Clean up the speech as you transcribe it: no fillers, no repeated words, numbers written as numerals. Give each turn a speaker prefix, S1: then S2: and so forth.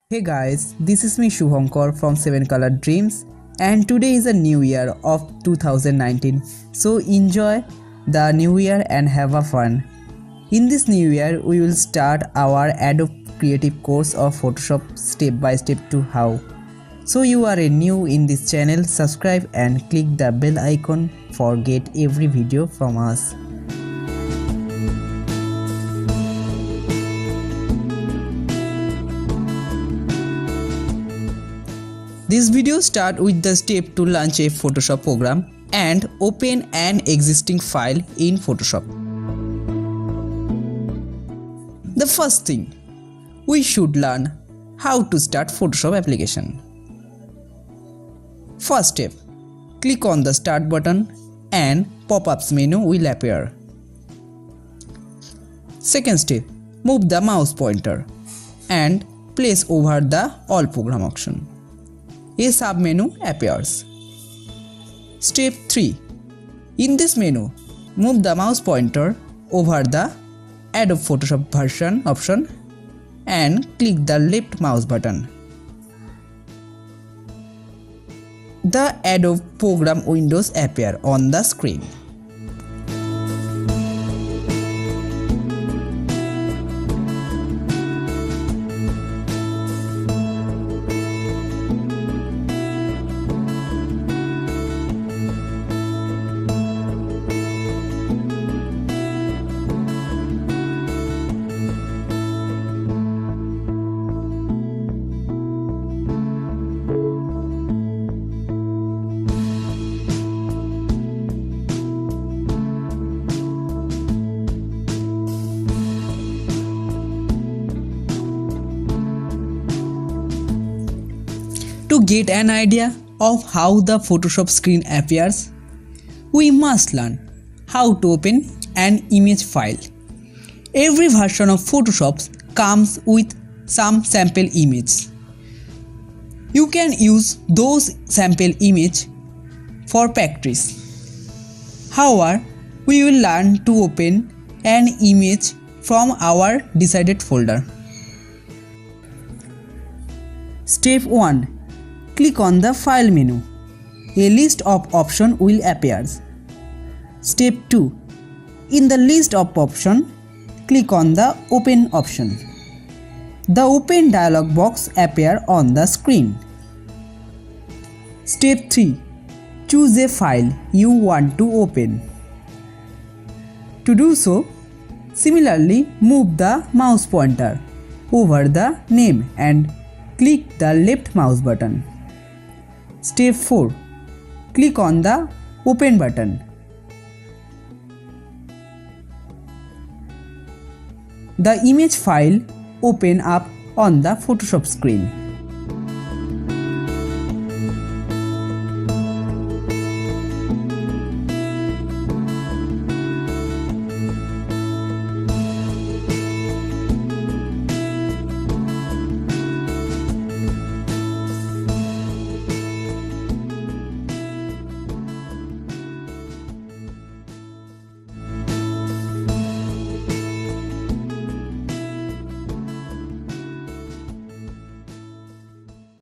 S1: Hey guys, this is me Suvankar from 7 Color Dreams, and today is a new year of 2019. So enjoy the new year and have a fun. In this new year, we will start our Adobe Creative course of Photoshop step by step to how. So you are new in this channel, subscribe and click the bell icon for get every video from us. This video starts with the step to launch a Photoshop program and open an existing file in Photoshop. The first thing, we should learn how to start Photoshop application. First step, click on the Start button and pop-ups menu will appear. Second step, move the mouse pointer and place over the All Program option. A sub-menu appears. Step 3. In this menu, move the mouse pointer over the Adobe Photoshop version option and click the left mouse button. The Adobe program windows appear on the screen. To get an idea of how the Photoshop screen appears, we must learn how to open an image file. Every version of Photoshop comes with some sample image. You can use those sample image for practice. However, we will learn to open an image from our decided folder. Step 1. Click on the File menu. A list of options will appear. Step 2. In the list of options, click on the Open option. The Open dialog box appears on the screen. Step 3. Choose a file you want to open. To do so, similarly move the mouse pointer over the name and click the left mouse button. Step 4. Click on the Open button. The image file opens up on the Photoshop screen.